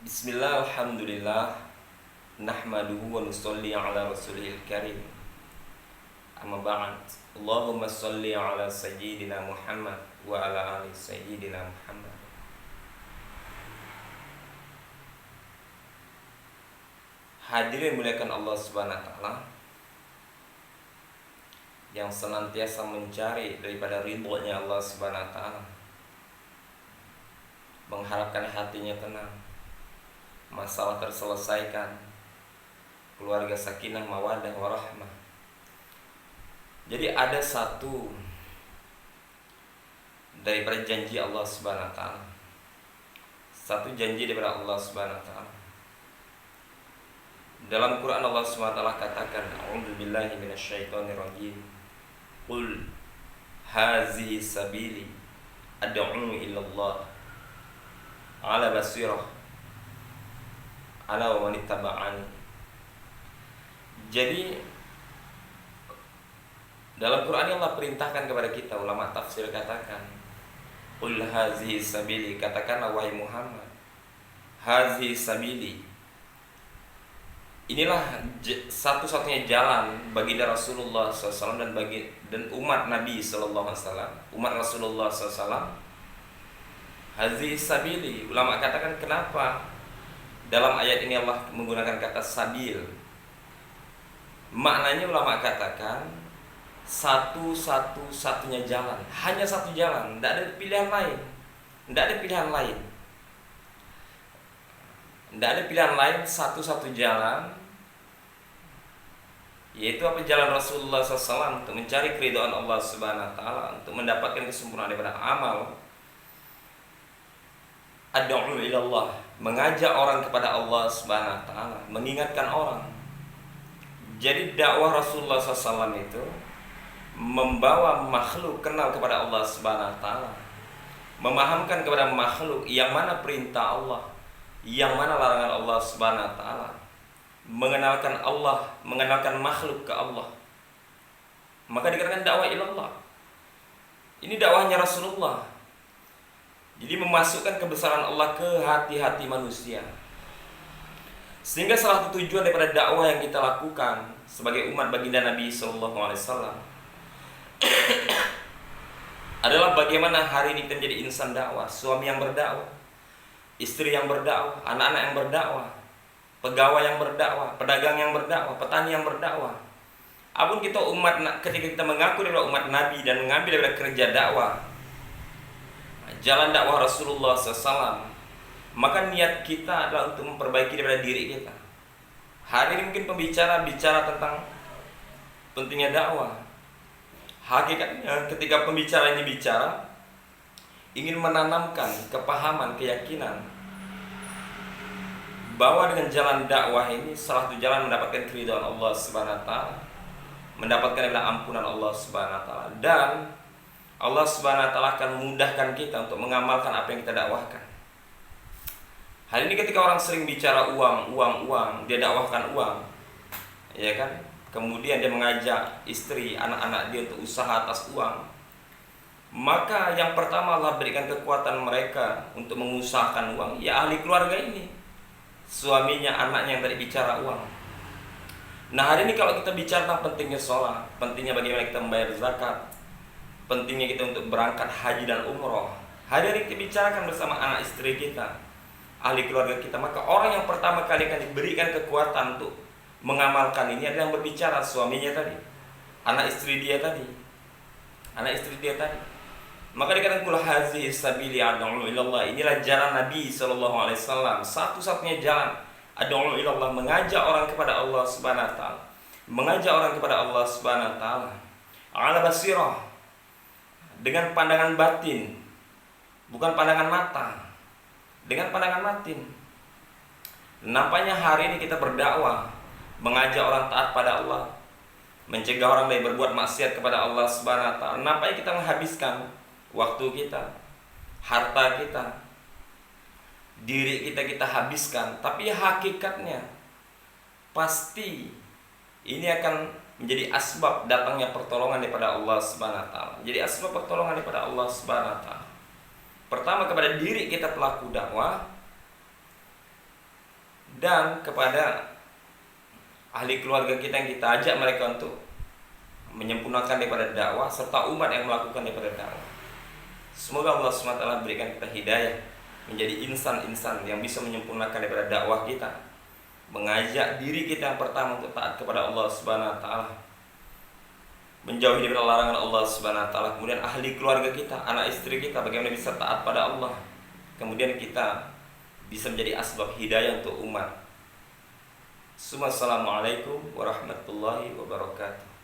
Bismillah, alhamdulillah, nahmaduhu wa nusalli ala rasulihil karim. Amma ba'd. Allahumma salli ala sayyidina Muhammad wa ala ali sayyidina Muhammad. Hadirin muliakan Allah Subhanahu wa taala, yang senantiasa mencari daripada ridhonya Allah Subhanahu wa taala, mengharapkan hatinya tenang, masalah terselesaikan, keluarga sakinah mawaddah warahmah. Jadi ada satu daripada janji Allah Subhanahu wa taala. Satu janji daripada Allah Subhanahu wa taala. Dalam Quran Allah Subhanahu wa taala katakan, a'udzubillahi minasyaitonirrajim. Qul hazihi sabili ad'u ila Allah ala basirah ana wa man ittaba'ani. Jadi dalam Quran Allah perintahkan kepada kita, ulama tafsir katakan, qul hazihi sabili, katakanlah wahai Muhammad, hazihi sabili, inilah satu-satunya jalan bagi Rasulullah SAW dan umat Nabi SAW, umat Rasulullah SAW. Hazihi sabili, ulama katakan kenapa dalam ayat ini Allah menggunakan kata sabil? Maknanya ulama katakan satu-satunya jalan, hanya satu jalan, tidak ada pilihan lain, tidak ada pilihan lain, tidak ada pilihan lain, satu-satu jalan, yaitu apa? Jalan Rasulullah SAW untuk mencari keridhaan Allah Subhanahu wa taala, untuk mendapatkan kesempurnaan daripada amal. Ad'u ilallah, mengajak orang kepada Allah Subhanahu wa taala, mengingatkan orang. Jadi dakwah Rasulullah SAW itu membawa makhluk kenal kepada Allah Subhanahu wa taala, memahamkan kepada makhluk yang mana perintah Allah, yang mana larangan Allah Subhanahu wa taala, mengenalkan Allah, mengenalkan makhluk ke Allah. Maka dikatakan dakwah ilallah. Ini dakwahnya Rasulullah. Jadi memasukkan kebesaran Allah ke hati-hati manusia. Sehingga salah satu tujuan daripada dakwah yang kita lakukan sebagai umat baginda Nabi Sallallahu Alaihi Wasallam adalah bagaimana hari ini kita menjadi insan dakwah, suami yang berdakwah, istri yang berdakwah, anak-anak yang berdakwah, pegawai yang berdakwah, pedagang yang berdakwah, petani yang berdakwah. Apun kita umat, ketika kita mengaku adalah umat Nabi dan mengambil daripada kerja dakwah, jalan dakwah Rasulullah SAW, maka niat kita adalah untuk memperbaiki daripada diri kita. Hari ini mungkin pembicara bicara tentang pentingnya dakwah. Hakikatnya ketika pembicara ini bicara, ingin menanamkan kepahaman, keyakinan bahwa dengan jalan dakwah ini salah satu jalan mendapatkan keridhaan Allah Subhanahu wa taala, mendapatkan ampunan Allah Subhanahu wa taala, dan Allah Subhanahu wa taala akan memudahkan kita untuk mengamalkan apa yang kita dakwahkan. Hari ini ketika orang sering bicara uang, dia dakwahkan uang, ya kan? Kemudian dia mengajak istri, anak-anak dia untuk usaha atas uang. Maka yang pertama Allah berikan kekuatan mereka untuk mengusahakan uang, ya ahli keluarga ini, suaminya, anaknya yang tadi bicara uang. Nah hari ini kalau kita bicara tentang pentingnya sholat, pentingnya bagaimana kita membayar zakat, pentingnya kita untuk berangkat haji dan umroh, hari ini kita bicarakan bersama anak istri kita, ahli keluarga kita, maka orang yang pertama kali akan diberikan kekuatan untuk mengamalkan ini adalah yang berbicara, suaminya tadi, anak istri dia tadi. Maka dikatakan kul hazihi sabili ad'u ilallah, inilah jalan Nabi SAW, satu-satunya jalan ad'u ilallah, mengajak orang kepada Allah Subhanahu wa taala, mengajak orang kepada Allah Subhanahu wa taala ala basirah, dengan pandangan batin, bukan pandangan mata, dengan pandangan batin. Nampaknya hari ini kita berdakwah, mengajak orang taat pada Allah, mencegah orang dari berbuat maksiat kepada Allah Subhanahu wa taala. Nampaknya kita menghabiskan waktu kita, harta kita, diri kita habiskan, tapi hakikatnya pasti ini akan menjadi asbab datangnya pertolongan daripada Allah Subhanahu wa taala. Jadi asbab pertolongan daripada Allah Subhanahu wa taala. Pertama kepada diri kita pelaku dakwah, dan kepada ahli keluarga kita yang kita ajak mereka untuk menyempurnakan daripada dakwah, serta umat yang melakukan daripada dakwah. Semoga Allah SWT berikan kita hidayah menjadi insan-insan yang bisa menyempurnakan daripada dakwah kita, mengajak diri kita yang pertama untuk taat kepada Allah Subhanahu wa taala, menjauhi dari larangan Allah Subhanahu wa taala, kemudian ahli keluarga kita, anak istri kita bagaimana bisa taat pada Allah, kemudian kita bisa menjadi asbab hidayah untuk umat. Assalamualaikum warahmatullahi wabarakatuh.